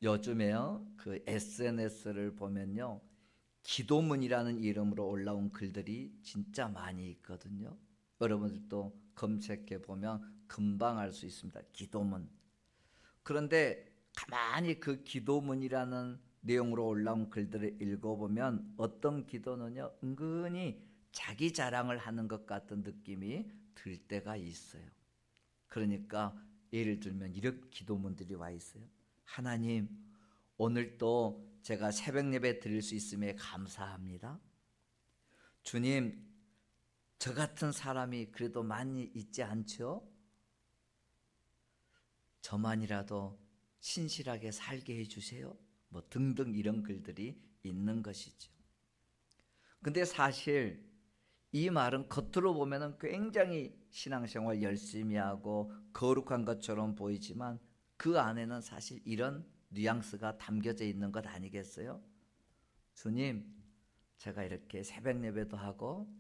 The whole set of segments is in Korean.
요즘에요, 그 SNS를 보면요, 기도문이라는 이름으로 올라온 글들이 진짜 많이 있거든요. 여러분들도 검색해 보면 금방 알 수 있습니다. 기도문. 그런데 가만히 그 기도문이라는 내용으로 올라온 글들을 읽어보면 어떤 기도는요, 은근히 자기 자랑을 하는 것 같은 느낌이 들 때가 있어요. 그러니까 예를 들면 이런 기도문들이 와 있어요. 하나님, 오늘도 제가 새벽 예배 드릴 수 있음에 감사합니다. 주님, 저 같은 사람이 그래도 많이 있지 않죠? 저만이라도 신실하게 살게 해주세요. 뭐 등등 이런 글들이 있는 것이죠. 근데 사실 이 말은 겉으로 보면 굉장히 신앙생활 열심히 하고 거룩한 것처럼 보이지만 그 안에는 사실 이런 뉘앙스가 담겨져 있는 것 아니겠어요? 주님, 제가 이렇게 새벽 예배도 하고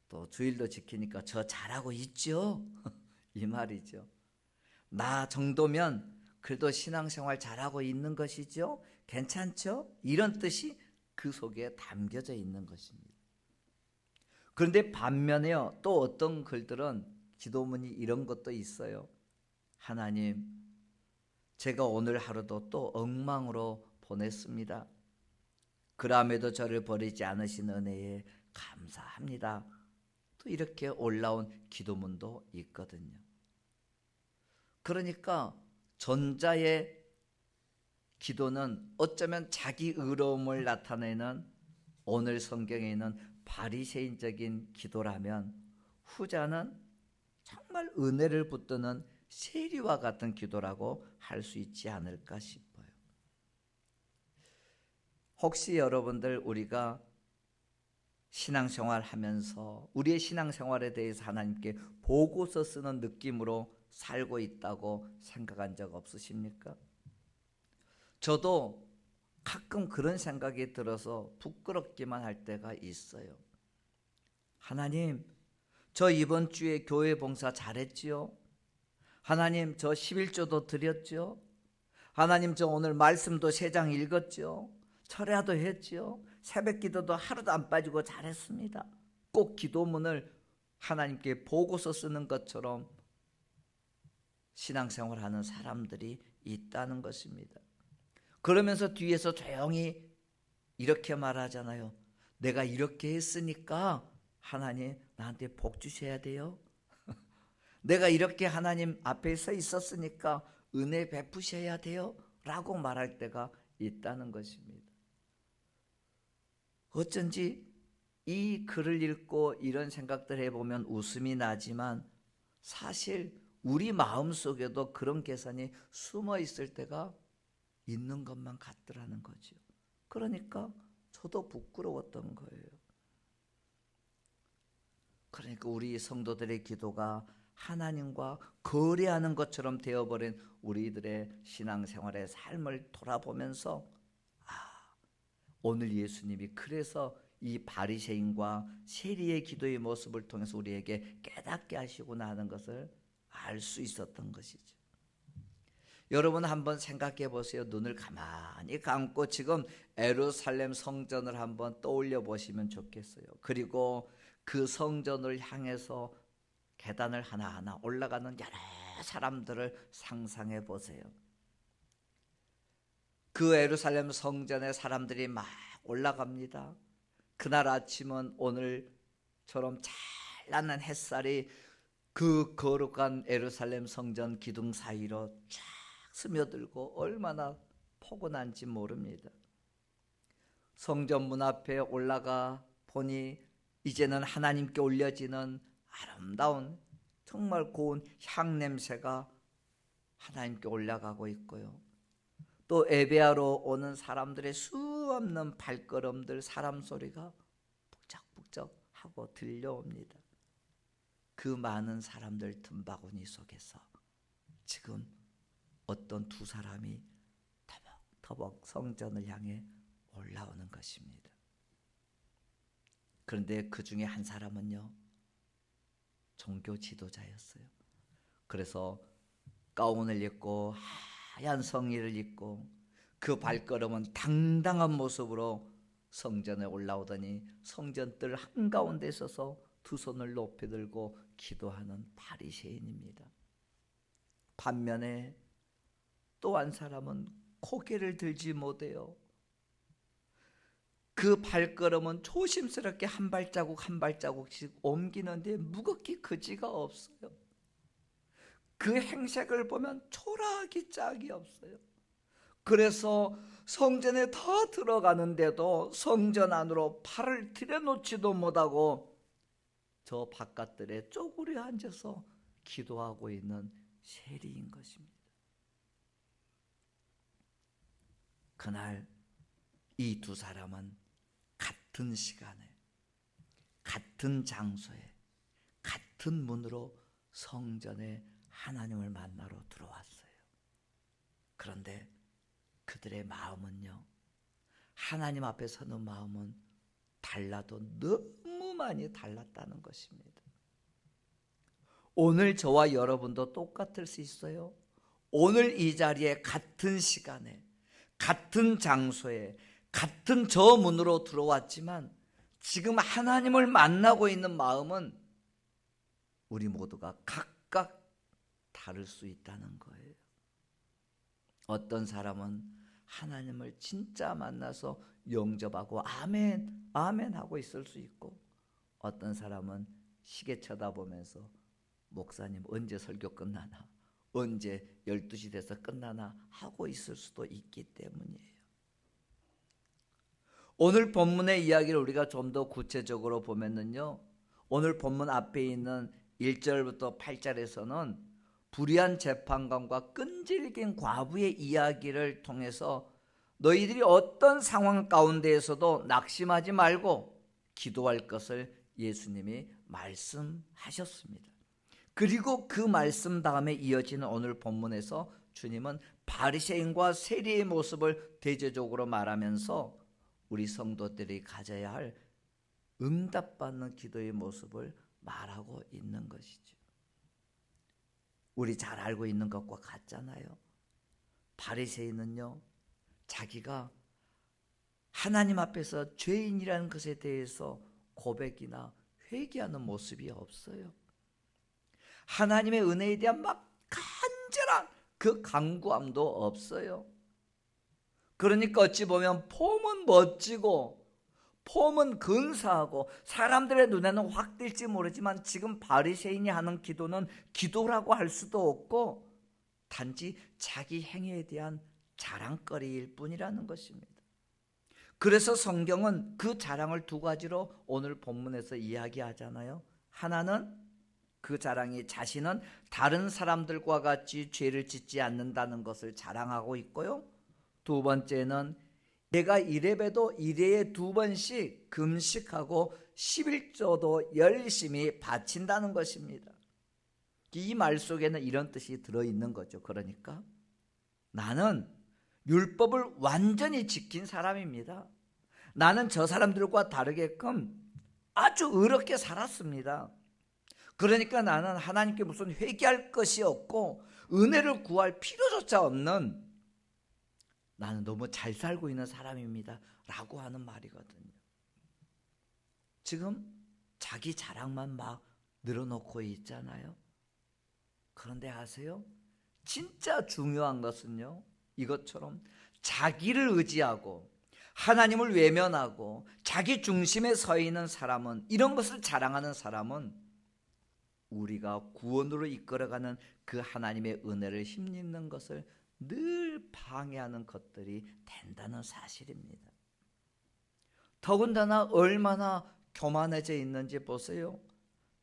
또 주일도 지키니까 저 잘하고 있죠? 이 말이죠. 나 정도면 그래도 신앙생활 잘하고 있는 것이죠? 괜찮죠? 이런 뜻이 그 속에 담겨져 있는 것입니다. 그런데 반면에요, 또 어떤 글들은 기도문이 이런 것도 있어요. 하나님, 제가 오늘 하루도 또 엉망으로 보냈습니다. 그럼에도 저를 버리지 않으신 은혜에 감사합니다. 또 이렇게 올라온 기도문도 있거든요. 그러니까 전자의 기도는 어쩌면 자기 의로움을 나타내는 오늘 성경에 있는 바리새인적인 기도라면 후자는 정말 은혜를 붙드는 세리와 같은 기도라고 할 수 있지 않을까 싶어요. 혹시 여러분들 우리가 신앙생활 하면서 우리의 신앙생활에 대해서 하나님께 보고서 쓰는 느낌으로 살고 있다고 생각한 적 없으십니까? 저도 가끔 그런 생각이 들어서 부끄럽기만 할 때가 있어요. 하나님, 저 이번 주에 교회 봉사 잘했지요? 하나님, 저 11조도 드렸죠? 하나님, 저 오늘 말씀도 3장 읽었죠? 철야도 했죠? 새벽 기도도 하루도 안 빠지고 잘했습니다. 꼭 기도문을 하나님께 보고서 쓰는 것처럼 신앙생활하는 사람들이 있다는 것입니다. 그러면서 뒤에서 조용히 이렇게 말하잖아요. 내가 이렇게 했으니까 하나님 나한테 복 주셔야 돼요. 내가 이렇게 하나님 앞에 서 있었으니까 은혜 베푸셔야 돼요. 라고 말할 때가 있다는 것입니다. 어쩐지 이 글을 읽고 이런 생각들 해보면 웃음이 나지만 사실 우리 마음속에도 그런 계산이 숨어 있을 때가 있는 것만 같더라는 거죠. 그러니까 저도 부끄러웠던 거예요. 그러니까 우리 성도들의 기도가 하나님과 거래하는 것처럼 되어버린 우리들의 신앙생활의 삶을 돌아보면서 오늘 예수님이 그래서 이 바리새인과 세리의 기도의 모습을 통해서 우리에게 깨닫게 하시구나 하는 것을 알 수 있었던 것이죠. 여러분 한번 생각해 보세요. 눈을 가만히 감고 지금 예루살렘 성전을 한번 떠올려 보시면 좋겠어요. 그리고 그 성전을 향해서 계단을 하나하나 올라가는 여러 사람들을 상상해 보세요. 그 예루살렘 성전에 사람들이 막 올라갑니다. 그날 아침은 오늘처럼 찬란한 햇살이 그 거룩한 예루살렘 성전 기둥 사이로 쫙 스며들고 얼마나 포근한지 모릅니다. 성전 문 앞에 올라가 보니 이제는 하나님께 올려지는 아름다운 정말 고운 향 냄새가 하나님께 올라가고 있고요. 또 예배하러 오는 사람들의 수없는 발걸음들, 사람 소리가 북적북적 하고 들려옵니다. 그 많은 사람들 틈바구니 속에서 지금 어떤 두 사람이 터벅터벅 성전을 향해 올라오는 것입니다. 그런데 그 중에 한 사람은요, 종교 지도자였어요. 그래서 가운을 입고 하얀 성의를 입고 그 발걸음은 당당한 모습으로 성전에 올라오더니 성전 뜰 한가운데 서서 두 손을 높이 들고 기도하는 바리새인입니다. 반면에 또 한 사람은 고개를 들지 못해요. 그 발걸음은 조심스럽게 한 발자국 한 발자국씩 옮기는데 무겁기 그지가 없어요. 그 행색을 보면 초라하기 짝이 없어요. 그래서 성전에 다 들어가는데도 성전 안으로 팔을 들여놓지도 못하고 저 바깥들에 쪼그려 앉아서 기도하고 있는 세리인 것입니다. 그날 이 두 사람은 같은 시간에 같은 장소에 같은 문으로 성전에 하나님을 만나러 들어왔어요. 그런데 그들의 마음은요, 하나님 앞에 서는 마음은 달라도 너무 많이 달랐다는 것입니다. 오늘 저와 여러분도 똑같을 수 있어요. 오늘 이 자리에 같은 시간에 같은 장소에 같은 저 문으로 들어왔지만 지금 하나님을 만나고 있는 마음은 우리 모두가 각각 다를 수 있다는 거예요. 어떤 사람은 하나님을 진짜 만나서 영접하고 아멘, 아멘 하고 있을 수 있고, 어떤 사람은 시계 쳐다보면서 목사님 언제 설교 끝나나, 언제 12시 돼서 끝나나 하고 있을 수도 있기 때문이에요. 오늘 본문의 이야기를 우리가 좀 더 구체적으로 보면은요, 오늘 본문 앞에 있는 1절부터 8절에서는 불의한 재판관과 끈질긴 과부의 이야기를 통해서 너희들이 어떤 상황 가운데에서도 낙심하지 말고 기도할 것을 예수님이 말씀하셨습니다. 그리고 그 말씀 다음에 이어지는 오늘 본문에서 주님은 바리새인과 세리의 모습을 대조적으로 말하면서 우리 성도들이 가져야 할 응답받는 기도의 모습을 말하고 있는 것이죠. 우리 잘 알고 있는 것과 같잖아요. 바리새인은요, 자기가 하나님 앞에서 죄인이라는 것에 대해서 고백이나 회개하는 모습이 없어요. 하나님의 은혜에 대한 막 간절한 그 간구함도 없어요. 그러니까 어찌 보면 폼은 멋지고 폼은 근사하고 사람들의 눈에는 확 띌지 모르지만 지금 바리새인이 하는 기도는 기도라고 할 수도 없고 단지 자기 행위에 대한 자랑거리일 뿐이라는 것입니다. 그래서 성경은 그 자랑을 두 가지로 오늘 본문에서 이야기하잖아요. 하나는 그 자랑이 자신은 다른 사람들과 같이 죄를 짓지 않는다는 것을 자랑하고 있고요. 두 번째는 내가 이래봬도 일회에 2번씩 금식하고 11조도 열심히 바친다는 것입니다. 이 말 속에는 이런 뜻이 들어있는 거죠. 그러니까 나는 율법을 완전히 지킨 사람입니다. 나는 저 사람들과 다르게끔 아주 의롭게 살았습니다. 그러니까 나는 하나님께 무슨 회개할 것이 없고 은혜를 구할 필요조차 없는, 나는 너무 잘 살고 있는 사람입니다 라고 하는 말이거든요. 지금 자기 자랑만 막 늘어놓고 있잖아요. 그런데 아세요? 진짜 중요한 것은요, 이것처럼 자기를 의지하고 하나님을 외면하고 자기 중심에 서 있는 사람은, 이런 것을 자랑하는 사람은 우리가 구원으로 이끌어가는 그 하나님의 은혜를 힘입는 것을 늘 방해하는 것들이 된다는 사실입니다. 더군다나 얼마나 교만해져 있는지 보세요.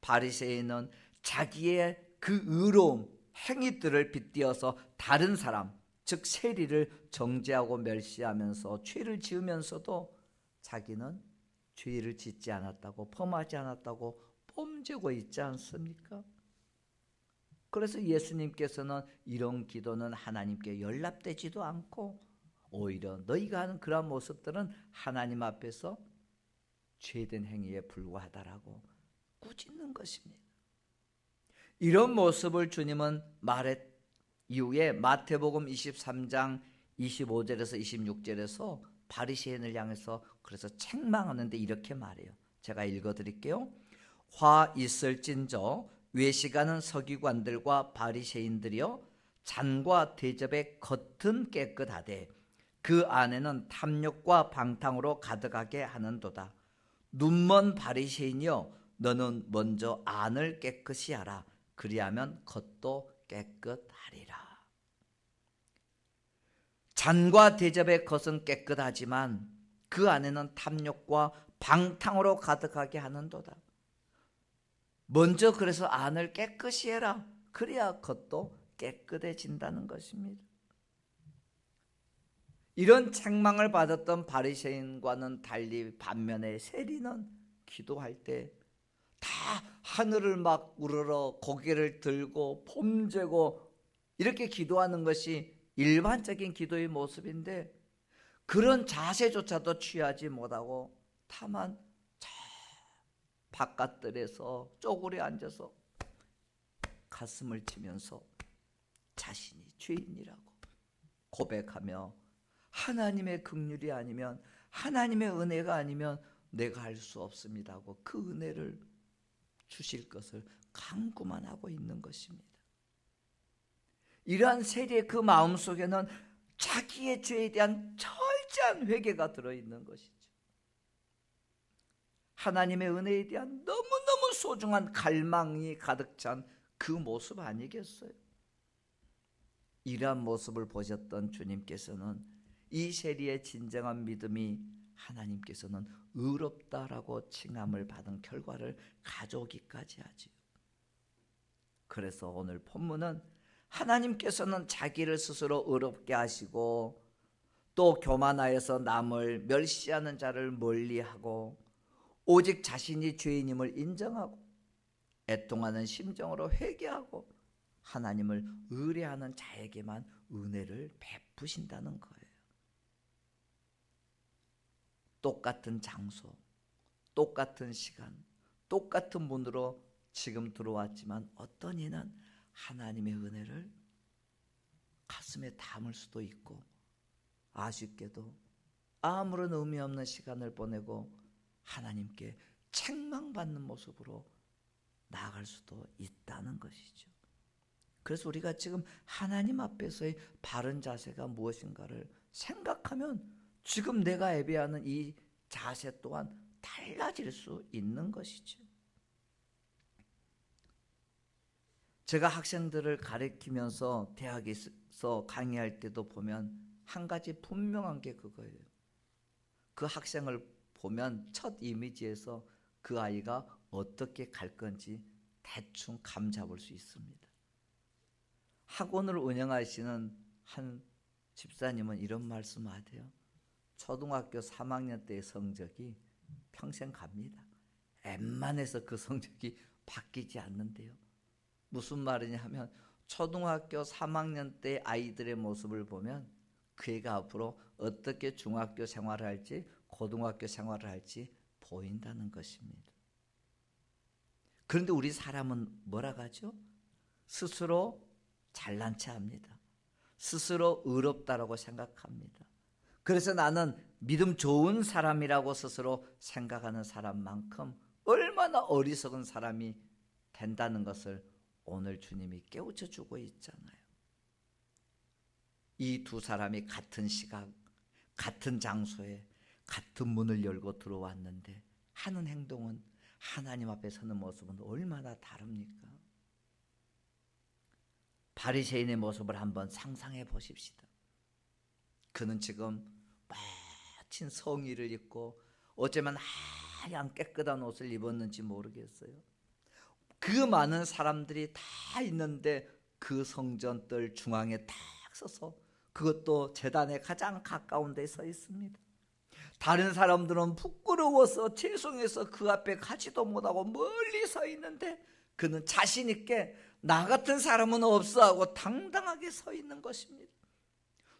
바리새인은 자기의 그 의로움, 행위들을 빗대어서 다른 사람, 즉 세리를 정죄하고 멸시하면서 죄를 지으면서도 자기는 죄를 짓지 않았다고, 범하지 않았다고 뽐내고 있지 않습니까? 그래서 예수님께서는 이런 기도는 하나님께 연락되지도 않고 오히려 너희가 하는 그런 모습들은 하나님 앞에서 죄된 행위에 불과하다라고 꾸짖는 것입니다. 이런 모습을 주님은 말했 이후에 마태복음 23장 25절에서 26절에서 바리새인을 향해서 그래서 책망하는데 이렇게 말해요. 제가 읽어드릴게요. 화 있을진저 외식하는 서기관들과 바리새인들이여, 잔과 대접의 겉은 깨끗하되 그 안에는 탐욕과 방탕으로 가득하게 하는도다. 눈먼 바리새인이여, 너는 먼저 안을 깨끗이 하라. 그리하면 겉도 깨끗하리라. 잔과 대접의 겉은 깨끗하지만 그 안에는 탐욕과 방탕으로 가득하게 하는도다. 먼저 그래서 안을 깨끗이 해라. 그래야 겉도 깨끗해진다는 것입니다. 이런 책망을 받았던 바리새인과는 달리 반면에 세리는 기도할 때 다 하늘을 막 우러러 고개를 들고 폼재고 이렇게 기도하는 것이 일반적인 기도의 모습인데, 그런 자세조차도 취하지 못하고 다만 저 바깥들에서 쪼그려 앉아서 가슴을 치면서 자신이 죄인이라고 고백하며 하나님의 긍휼이 아니면, 하나님의 은혜가 아니면 내가 할 수 없습니다고 그 은혜를 주실 것을 간구만 하고 있는 것입니다. 이러한 세리의 그 마음속에는 자기의 죄에 대한 철저한 회개가 들어있는 것이죠. 하나님의 은혜에 대한 너무너무 소중한 갈망이 가득 찬 그 모습 아니겠어요? 이러한 모습을 보셨던 주님께서는 이 세리의 진정한 믿음이 하나님께서는 의롭다라고 칭함을 받은 결과를 가져오기까지 하지요. 그래서 오늘 본문은 하나님께서는 자기를 스스로 의롭게 하시고 또 교만하여서 남을 멸시하는 자를 멀리하고 오직 자신이 죄인임을 인정하고 애통하는 심정으로 회개하고 하나님을 의뢰하는 자에게만 은혜를 베푸신다는 거예요. 똑같은 장소, 똑같은 시간, 똑같은 문으로 지금 들어왔지만 어떤 이는 하나님의 은혜를 가슴에 담을 수도 있고 아쉽게도 아무런 의미 없는 시간을 보내고 하나님께 책망받는 모습으로 나아갈 수도 있다는 것이죠. 그래서 우리가 지금 하나님 앞에서의 바른 자세가 무엇인가를 생각하면 지금 내가 예배하는 이 자세 또한 달라질 수 있는 것이죠. 제가 학생들을 가르치면서 대학에서 강의할 때도 보면 한 가지 분명한 게 그거예요. 그 학생을 보면 첫 이미지에서 그 아이가 어떻게 갈 건지 대충 감 잡을 수 있습니다. 학원을 운영하시는 한 집사님은 이런 말씀하세요. 초등학교 3학년 때의 성적이 평생 갑니다. 웬만해서 그 성적이 바뀌지 않는데요. 무슨 말이냐 하면 초등학교 3학년 때 아이들의 모습을 보면 그 애가 앞으로 어떻게 중학교 생활을 할지 고등학교 생활을 할지 보인다는 것입니다. 그런데 우리 사람은 뭐라 하죠? 스스로 잘난 체 합니다. 스스로 의롭다라고 생각합니다. 그래서 나는 믿음 좋은 사람이라고 스스로 생각하는 사람만큼 얼마나 어리석은 사람이 된다는 것을 오늘 주님이 깨우쳐 주고 있잖아요. 이 두 사람이 같은 시각, 같은 장소에 같은 문을 열고 들어왔는데 하는 행동은, 하나님 앞에 서는 모습은 얼마나 다릅니까? 바리새인의 모습을 한번 상상해 보십시다. 그는 지금 멋진 성의를 입고 어쩌면 하얀 깨끗한 옷을 입었는지 모르겠어요. 그 많은 사람들이 다 있는데 그 성전뜰 중앙에 딱 서서, 그것도 제단에 가장 가까운 데 서 있습니다. 다른 사람들은 부끄러워서 죄송해서 그 앞에 가지도 못하고 멀리 서 있는데 그는 자신 있게 나 같은 사람은 없어 하고 당당하게 서 있는 것입니다.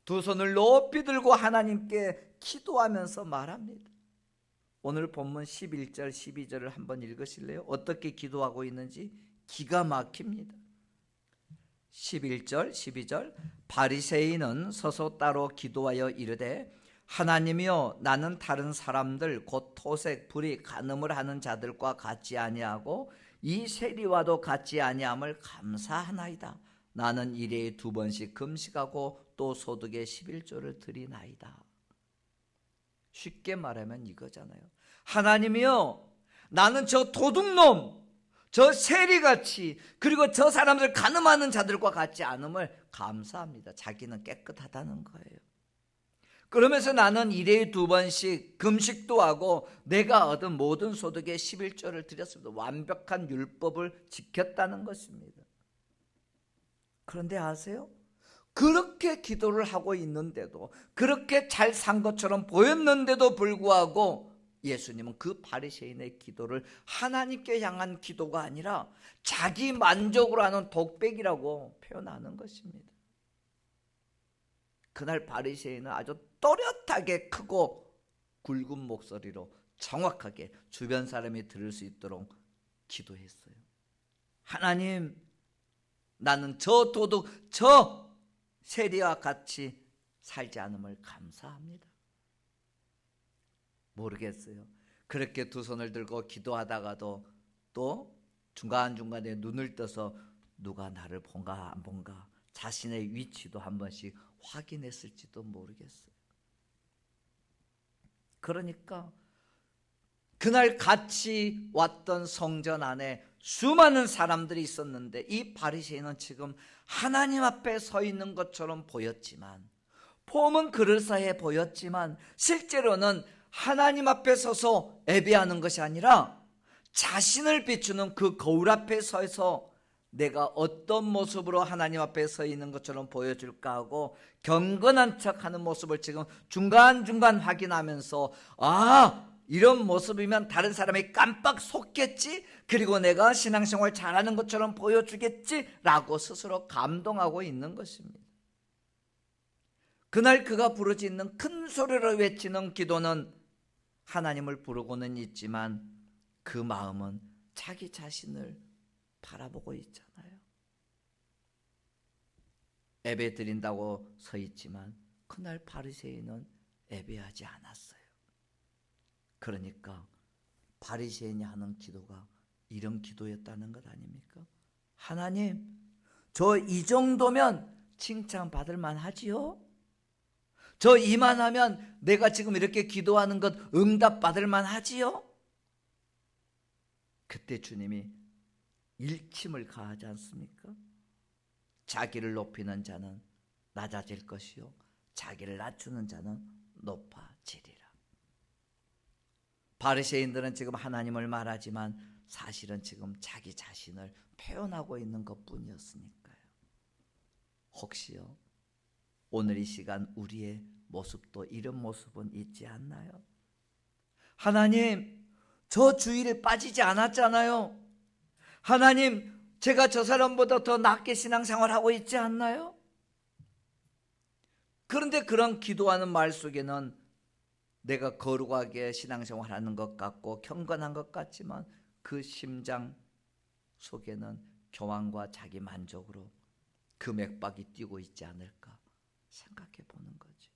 두 손을 높이 들고 하나님께 기도하면서 말합니다. 오늘 본문 11절 12절을 한번 읽으실래요? 어떻게 기도하고 있는지 기가 막힙니다. 11절 12절 바리새인은 서서 따로 기도하여 이르되 하나님이여 나는 다른 사람들 곧 토색 불의 간음을 하는 자들과 같지 아니하고 이 세리와도 같지 아니함을 감사하나이다. 나는 일에 2번씩 금식하고 또 소득의 11조를 드리나이다. 쉽게 말하면 이거잖아요. 하나님이여 나는 저 도둑놈 저 세리같이 그리고 저 사람들 간음하는 자들과 같지 않음을 감사합니다. 자기는 깨끗하다는 거예요. 그러면서 나는 일에 2번씩 금식도 하고 내가 얻은 모든 소득의 11조를 드렸습니다. 완벽한 율법을 지켰다는 것입니다. 그런데 아세요? 그렇게 기도를 하고 있는데도 그렇게 잘 산 것처럼 보였는데도 불구하고 예수님은 그 바리새인의 기도를 하나님께 향한 기도가 아니라 자기 만족으로 하는 독백이라고 표현하는 것입니다. 그날 바리새인은 아주 또렷하게 크고 굵은 목소리로 정확하게 주변 사람이 들을 수 있도록 기도했어요. 하나님, 나는 저 도둑, 저 세리와 같이 살지 않음을 감사합니다. 모르겠어요. 그렇게 두 손을 들고 기도하다가도 또 중간중간에 눈을 떠서 누가 나를 본가 안 본가 자신의 위치도 한 번씩 확인했을지도 모르겠어요. 그러니까 그날 같이 왔던 성전 안에 수많은 사람들이 있었는데 이 바리새인은 지금 하나님 앞에 서 있는 것처럼 보였지만 폼은 그럴싸해 보였지만 실제로는 하나님 앞에 서서 예배하는 것이 아니라 자신을 비추는 그 거울 앞에 서서 내가 어떤 모습으로 하나님 앞에 서 있는 것처럼 보여줄까 하고 경건한 척하는 모습을 지금 중간중간 확인하면서 이런 모습이면 다른 사람이 깜빡 속겠지, 그리고 내가 신앙생활 잘하는 것처럼 보여주겠지라고 스스로 감동하고 있는 것입니다. 그날 그가 부르짖는 큰 소리로 외치는 기도는 하나님을 부르고는 있지만 그 마음은 자기 자신을 바라보고 있잖아요. 예배 드린다고 서 있지만 그날 바리새인은 예배하지 않았어요. 그러니까 바리새인이 하는 기도가 이런 기도였다는 것 아닙니까? 하나님, 저 이 정도면 칭찬받을 만하지요? 저 이만하면 내가 지금 이렇게 기도하는 것 응답받을 만하지요? 그때 주님이 일침을 가하지 않습니까? 자기를 높이는 자는 낮아질 것이요 자기를 낮추는 자는 높아지리라. 바리새인들은 지금 하나님을 말하지만 사실은 지금 자기 자신을 표현하고 있는 것뿐이었으니까요. 혹시요 오늘 이 시간 우리의 모습도 이런 모습은 있지 않나요? 하나님, 저 주일에 빠지지 않았잖아요. 하나님, 제가 저 사람보다 더 낫게 신앙생활하고 있지 않나요? 그런데 그런 기도하는 말 속에는 내가 거룩하게 신앙생활하는 것 같고 경건한 것 같지만 그 심장 속에는 교만과 자기 만족으로 그 맥박이 뛰고 있지 않을까 생각해 보는 거지.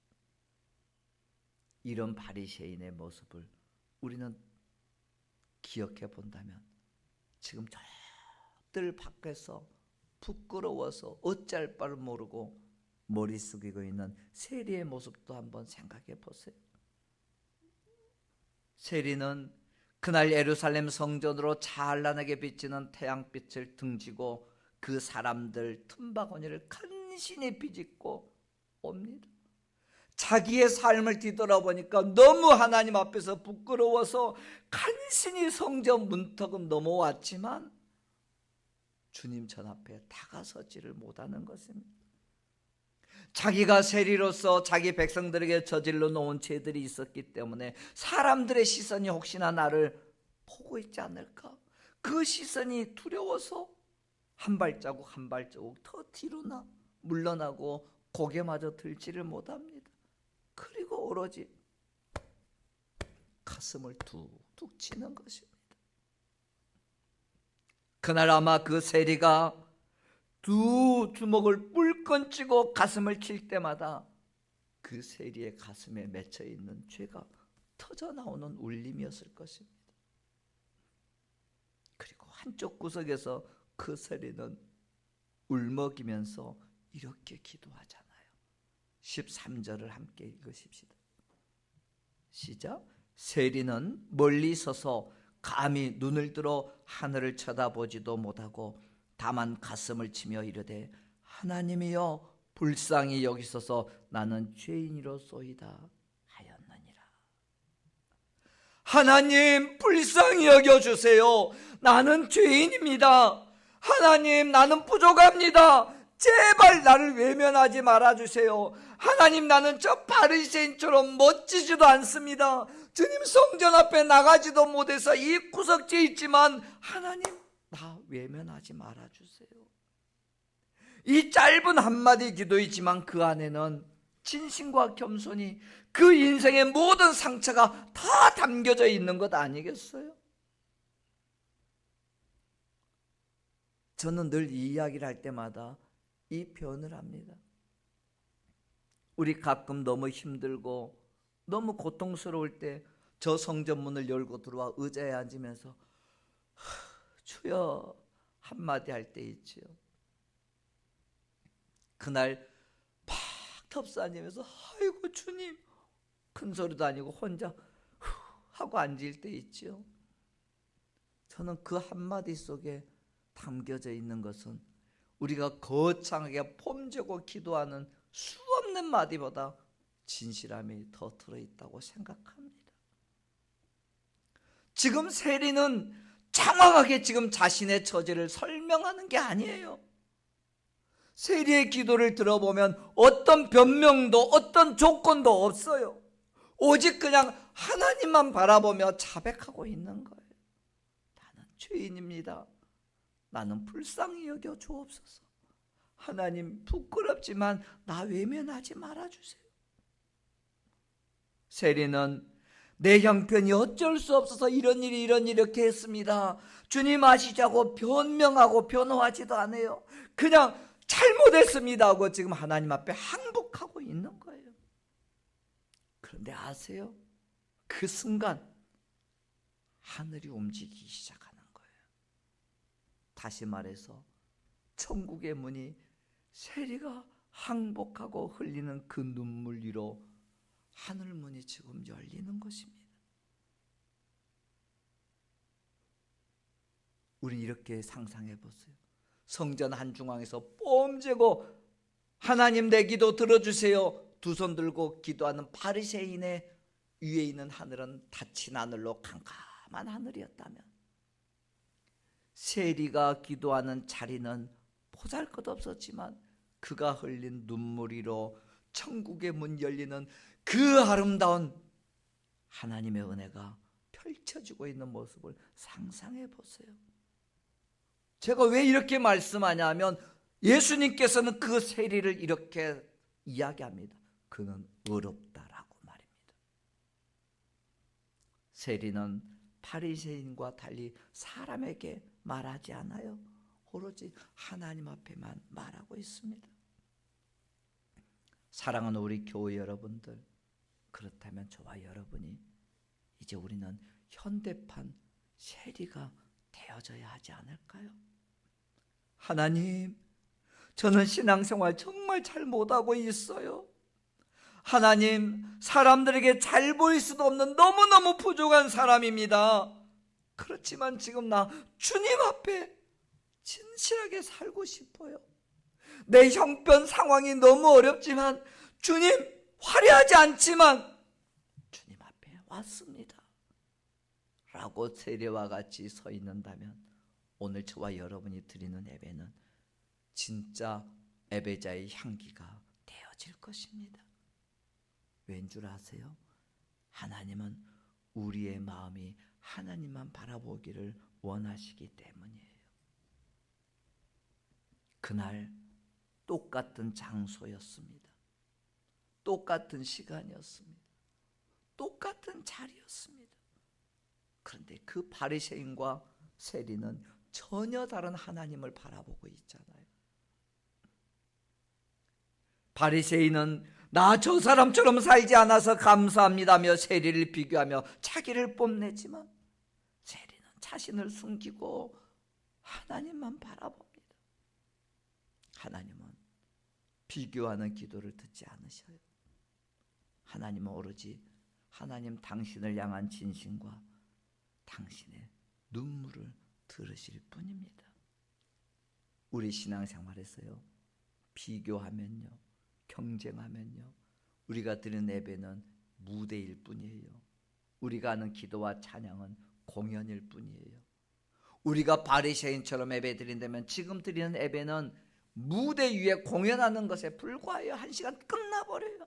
이런 바리새인의 모습을 우리는 기억해 본다면 지금 저들 밖에서 부끄러워서 어찌할 바를 모르고 머리 숙이고 있는 세리의 모습도 한번 생각해 보세요. 세리는 그날 예루살렘 성전으로 찬란하게 비치는 태양빛을 등지고 그 사람들 틈바구니를 간신히 비집고 옵니다. 자기의 삶을 뒤돌아보니까 너무 하나님 앞에서 부끄러워서 간신히 성전 문턱은 넘어왔지만 주님 전 앞에 다가서지를 못하는 것입니다. 자기가 세리로서 자기 백성들에게 저질러 놓은 죄들이 있었기 때문에 사람들의 시선이 혹시나 나를 보고 있지 않을까, 그 시선이 두려워서 한 발자국 한 발자국 더 뒤로 물러나고 고개마저 들지를 못합니다. 그리고 오로지 가슴을 툭툭 치는 것입니다. 그날 아마 그 세리가 두 주먹을 뿔끈 쥐고 가슴을 칠 때마다 그 세리의 가슴에 맺혀 있는 죄가 터져 나오는 울림이었을 것입니다. 그리고 한쪽 구석에서 그 세리는 울먹이면서 이렇게 기도하잖아요. 13절을 함께 읽으십시다. 시작. 세리는 멀리 서서 감히 눈을 들어 하늘을 쳐다보지도 못하고 다만 가슴을 치며 이르되 하나님이여 불쌍히 여기소서 나는 죄인이로소이다 하였느니라. 하나님 불쌍히 여겨주세요. 나는 죄인입니다. 하나님 나는 부족합니다. 제발 나를 외면하지 말아주세요. 하나님 나는 저 바리새인처럼 멋지지도 않습니다. 주님 성전 앞에 나가지도 못해서 이 구석지에 있지만 하나님 나 외면하지 말아주세요. 이 짧은 한마디 기도이지만 그 안에는 진심과 겸손이 그 인생의 모든 상처가 다 담겨져 있는 것 아니겠어요? 저는 늘 이 이야기를 할 때마다 이 표현을 합니다. 우리 가끔 너무 힘들고 너무 고통스러울 때 저 성전문을 열고 들어와 의자에 앉으면서 주여 한마디 할 때 있지요. 그날 팍 덥사니면서 아이고 주님 큰 소리도 아니고 혼자 하고 앉을 때 있지요. 저는 그 한마디 속에 담겨져 있는 것은 우리가 거창하게 폼재고 기도하는 수없는 마디보다 진실함이 더 들어있다고 생각합니다. 지금 세리는 장황하게 지금 자신의 처지를 설명하는 게 아니에요. 세리의 기도를 들어보면 어떤 변명도 어떤 조건도 없어요. 오직 그냥 하나님만 바라보며 자백하고 있는 거예요. 나는 죄인입니다. 나는 불쌍히 여겨 주옵소서. 하나님 부끄럽지만 나 외면하지 말아주세요. 세리는 내 형편이 어쩔 수 없어서 이런 일이 이렇게 했습니다. 주님 아시자고 변명하고 변호하지도 않아요. 그냥 잘못했습니다 하고 지금 하나님 앞에 항복하고 있는 거예요. 그런데 아세요? 그 순간 하늘이 움직이기 시작하는 거예요. 다시 말해서 천국의 문이 세리가 항복하고 흘리는 그 눈물 위로 하늘문이 지금 열리는 것입니다. 우리 이렇게 상상해 보세요. 성전 한중앙에서 뽐재고 하나님 내 기도 들어주세요 두 손 들고 기도하는 바리새인의 위에 있는 하늘은 닫힌 하늘로 캄캄한 하늘이었다면 세리가 기도하는 자리는 보잘것없었지만 그가 흘린 눈물이로 천국의 문 열리는 그 아름다운 하나님의 은혜가 펼쳐지고 있는 모습을 상상해 보세요. 제가 왜 이렇게 말씀하냐면 예수님께서는 그 세리를 이렇게 이야기합니다. 그는 의롭다라고 말입니다. 세리는 바리새인과 달리 사람에게 말하지 않아요. 오로지 하나님 앞에만 말하고 있습니다. 사랑하는 우리 교회 여러분들, 그렇다면 저와 여러분이 이제 우리는 현대판 세리가 되어져야 하지 않을까요? 하나님, 저는 신앙생활 정말 잘 못하고 있어요. 하나님, 사람들에게 잘 보일 수도 없는 너무너무 부족한 사람입니다. 그렇지만 지금 나 주님 앞에 진실하게 살고 싶어요. 내 형편 상황이 너무 어렵지만 주님 화려하지 않지만 주님 앞에 왔습니다 라고 세리와 같이 서 있는다면 오늘 저와 여러분이 드리는 예배는 진짜 예배자의 향기가 되어질 것입니다. 왠 줄 아세요? 하나님은 우리의 마음이 하나님만 바라보기를 원하시기 때문이에요. 그날 똑같은 장소였습니다. 똑같은 시간이었습니다. 똑같은 자리였습니다. 그런데 그 바리새인과 세리는 전혀 다른 하나님을 바라보고 있잖아요. 바리새인은 나 저 사람처럼 살지 않아서 감사합니다며 세리를 비교하며 자기를 뽐내지만 세리는 자신을 숨기고 하나님만 바라봅니다. 하나님은 비교하는 기도를 듣지 않으셔요. 하나님은 오로지 하나님 당신을 향한 진심과 당신의 눈물을 들으실 뿐입니다. 우리 신앙생활에서요, 비교하면요, 경쟁하면요, 우리가 드리는 예배는 무대일 뿐이에요. 우리가 하는 기도와 찬양은 공연일 뿐이에요. 우리가 바리새인처럼 예배 드린다면 지금 드리는 예배는 무대 위에 공연하는 것에 불과해요. 1시간 끝나버려요.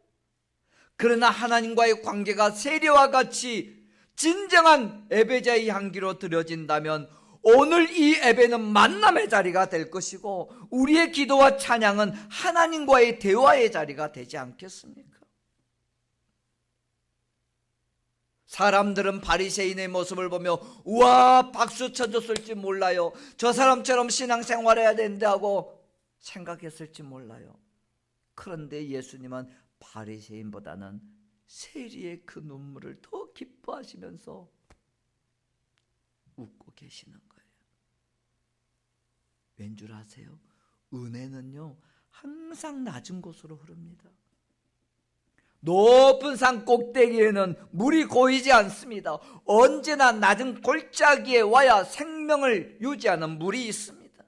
그러나 하나님과의 관계가 세리와 같이 진정한 예배자의 향기로 드려진다면 오늘 이 예배는 만남의 자리가 될 것이고 우리의 기도와 찬양은 하나님과의 대화의 자리가 되지 않겠습니까? 사람들은 바리새인의 모습을 보며 우와, 박수 쳐줬을지 몰라요. 저 사람처럼 신앙생활해야 된다 하고 생각했을지 몰라요. 그런데 예수님은 바리새인보다는 세리의 그 눈물을 더 기뻐하시면서 웃고 계시는 거예요. 왠 줄 아세요? 은혜는요, 항상 낮은 곳으로 흐릅니다. 높은 산 꼭대기에는 물이 고이지 않습니다. 언제나 낮은 골짜기에 와야 생명을 유지하는 물이 있습니다.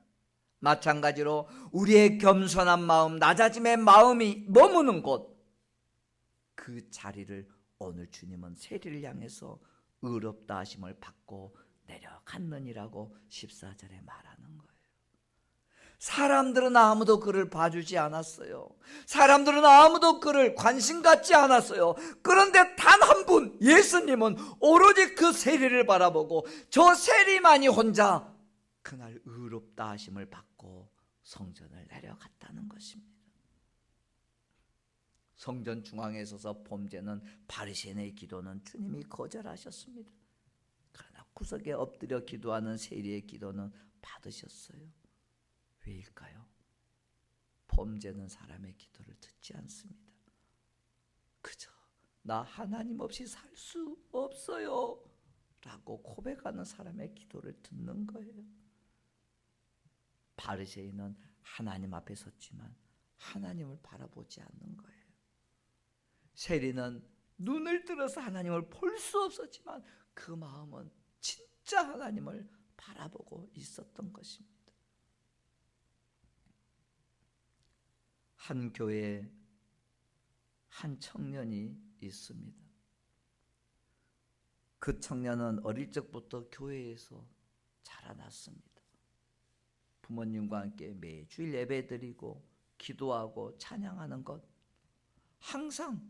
마찬가지로 우리의 겸손한 마음, 낮아짐의 마음이 머무는 곳, 그 자리를 오늘 주님은 세리를 향해서 의롭다 하심을 받고 내려갔느니라고 14절에 말하는 거예요. 사람들은 아무도 그를 봐주지 않았어요. 사람들은 아무도 그를 관심 갖지 않았어요. 그런데 단 한 분, 예수님은 오로지 그 세리를 바라보고 저 세리만이 혼자 그날 의롭다 하심을 받고 성전을 내려갔다는 것입니다. 성전 중앙에 서서 범죄는 바리새인의 기도는 주님이 거절하셨습니다. 그러나 구석에 엎드려 기도하는 세리의 기도는 받으셨어요. 왜일까요? 범죄는 사람의 기도를 듣지 않습니다. 그저 나 하나님 없이 살 수 없어요 라고 고백하는 사람의 기도를 듣는 거예요. 바리새인은 하나님 앞에 섰지만 하나님을 바라보지 않는 거예요. 세리는 눈을 들어서 하나님을 볼 수 없었지만 그 마음은 진짜 하나님을 바라보고 있었던 것입니다. 한 교회에 한 청년이 있습니다. 그 청년은 어릴 적부터 교회에서 자라났습니다. 부모님과 함께 매주일 예배드리고 기도하고 찬양하는 것 항상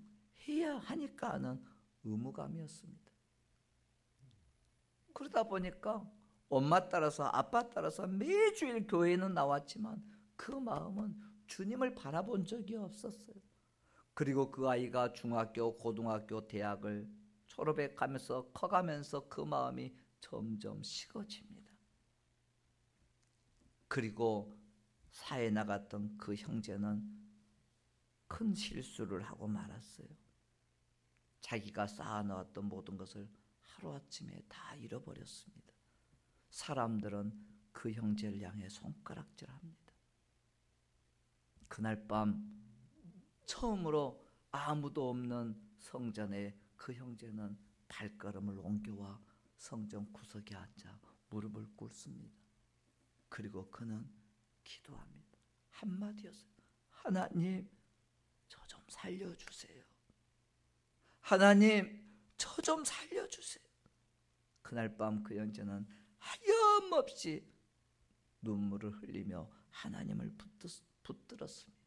해야 하니까 하는 의무감이었습니다. 그러다 보니까 엄마 따라서 아빠 따라서 매주일 교회는 나왔지만 그 마음은 주님을 바라본 적이 없었어요. 그리고 그 아이가 중학교, 고등학교, 대학을 졸업해 가면서 커가면서 그 마음이 점점 식어집니다. 그리고 사회에 나갔던 그 형제는 큰 실수를 하고 말았어요. 자기가 쌓아놓았던 모든 것을 하루아침에 다 잃어버렸습니다. 사람들은 그 형제를 향해 손가락질합니다. 그날 밤 처음으로 아무도 없는 성전에 그 형제는 발걸음을 옮겨와 성전 구석에 앉아 무릎을 꿇습니다. 그리고 그는 기도합니다. 한마디였어요. 하나님, 저 좀 살려주세요. 하나님, 저 좀 살려주세요. 그날 밤 그 형제는 하염없이 눈물을 흘리며 하나님을 붙들었습니다.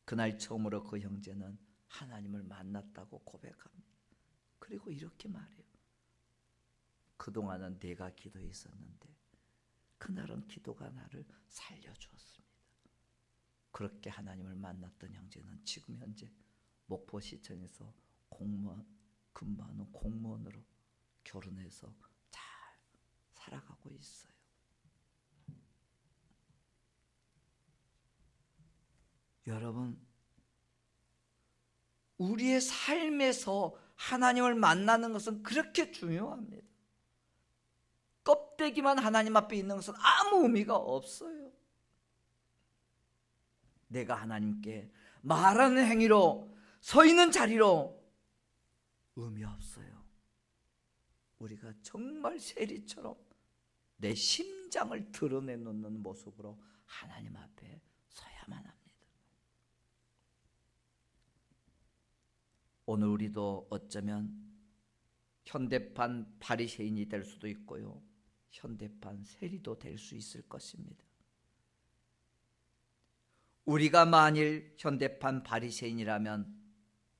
그날 처음으로 그 형제는 하나님을 만났다고 고백합니다. 그리고 이렇게 말해요. 그동안은 내가 기도했었는데 그날은 기도가 나를 살려주었습니다. 그렇게 하나님을 만났던 형제는 지금 현재 목포시청에서 근무하는 공무원으로 결혼해서 잘 살아가고 있어요. 여러분, 우리의 삶에서 하나님을 만나는 것은 그렇게 중요합니다. 껍데기만 하나님 앞에 있는 것은 아무 의미가 없어요. 내가 하나님께 말하는 행위로, 서 있는 자리로 의미 없어요. 우리가 정말 세리처럼 내 심장을 드러내놓는 모습으로 하나님 앞에 서야만 합니다. 오늘 우리도 어쩌면 현대판 바리새인이 될 수도 있고요, 현대판 세리도 될 수 있을 것입니다. 우리가 만일 현대판 바리새인이라면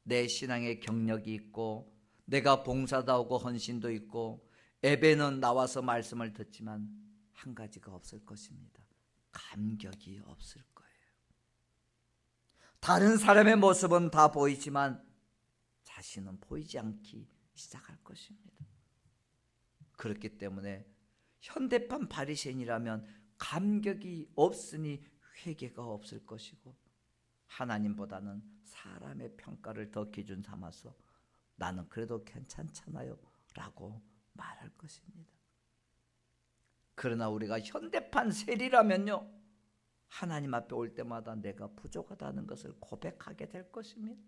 내 신앙에 경력이 있고 내가 봉사도 하고 헌신도 있고 예배는 나와서 말씀을 듣지만 한 가지가 없을 것입니다. 감격이 없을 거예요. 다른 사람의 모습은 다 보이지만 자신은 보이지 않기 시작할 것입니다. 그렇기 때문에 현대판 바리새인이라면 감격이 없으니 회개가 없을 것이고, 하나님보다는 사람의 평가를 더 기준 삼아서 나는 그래도 괜찮잖아요 라고 말할 것입니다. 그러나 우리가 현대판 세리라면요, 하나님 앞에 올 때마다 내가 부족하다는 것을 고백하게 될 것입니다.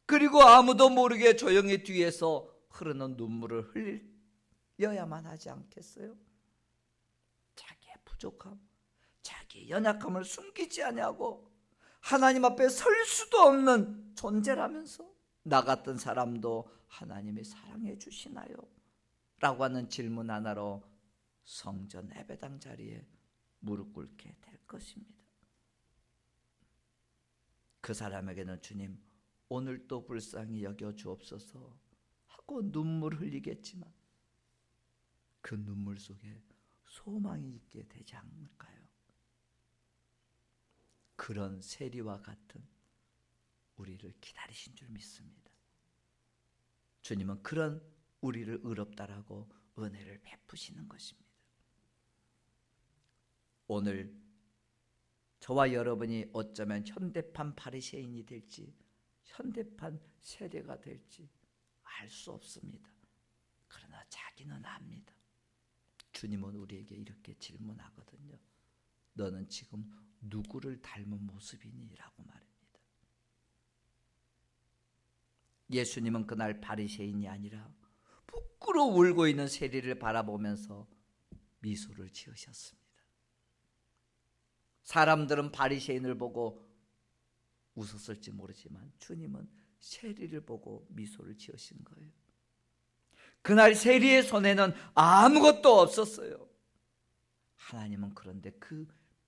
그리고 아무도 모르게 조용히 뒤에서 흐르는 눈물을 흘려야만 하지 않겠어요? 자기의 부족함, 자기의 연약함을 숨기지 아니하고 하나님 앞에 설 수도 없는 존재라면서 나 같은 사람도 하나님이 사랑해 주시나요? 라고 하는 질문 하나로 성전 예배당 자리에 무릎 꿇게 될 것입니다. 그 사람에게는 주님 오늘도 불쌍히 여겨 주옵소서 하고 눈물 흘리겠지만 그 눈물 속에 소망이 있게 되지 않을까요? 그런 세리와 같은 우리를 기다리신 줄 믿습니다. 주님은 그런 우리를 의롭다라고 은혜를 베푸시는 것입니다. 오늘 저와 여러분이 어쩌면 현대판 바리새인이 될지 현대판 세대가 될지 알 수 없습니다. 그러나 자기는 압니다. 주님은 우리에게 이렇게 질문하거든요. 너는 지금 누구를 닮은 모습이니? 라고 말합니다. 예수님은 그날 바리새인이 아니라 부끄러워 울고 있는 세리를 바라보면서 미소를 지으셨습니다. 사람들은 바리새인을 보고 웃었을지 모르지만 주님은 세리를 보고 미소를 지으신 거예요. 그날 세리의 손에는 아무것도 없었어요. 하나님은 그런데 그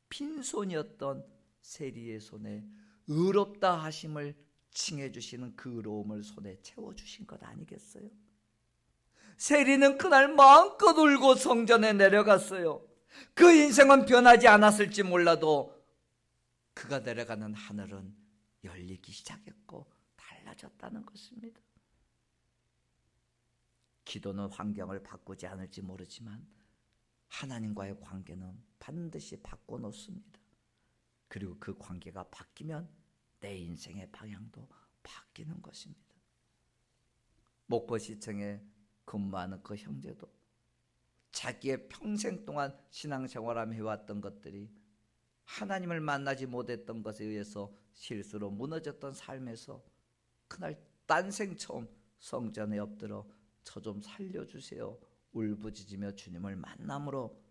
빈손이었던 세리의 손에 의롭다 하심을 칭해 주시는 그 의로움을 손에 채워주신 것 아니겠어요? 세리는 그날 마음껏 울고 성전에 내려갔어요. 그 인생은 변하지 않았을지 몰라도 그가 내려가는 하늘은 열리기 시작했고 달라졌다는 것입니다. 기도는 환경을 바꾸지 않을지 모르지만 하나님과의 관계는 반드시 바꿔놓습니다. 그리고 그 관계가 바뀌면 내 인생의 방향도 바뀌는 것입니다. 목포시청에 근무하는 그 형제도 자기의 평생 동안 신앙생활하며 해왔던 것들이 하나님을 만나지 못했던 것에 의해서 실수로 무너졌던 삶에서 그날 딴생 처음 성전에 엎드려 저 좀 살려주세요 울부짖으며 주님을 만남으로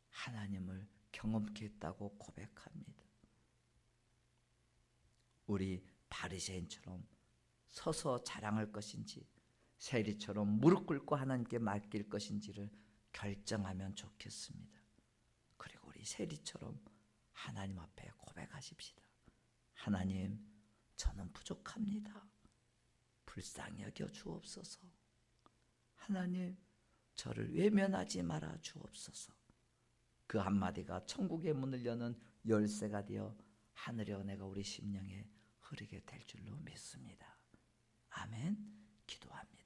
하나님을 경험케 했다고 고백합니다. 우리 바리새인처럼 서서 자랑할 것인지 세리처럼 무릎 꿇고 하나님께 맡길 것인지를 결정하면 좋겠습니다. 그리고 우리 세리처럼 하나님 앞에 고백하십시다. 하나님, 저는 부족합니다. 불쌍히 여겨 주옵소서. 하나님, 저를 외면하지 말아 주옵소서. 그 한마디가 천국의 문을 여는 열쇠가 되어 하늘의 은혜가 우리 심령에 흐르게 될 줄로 믿습니다. 아멘. 기도합니다.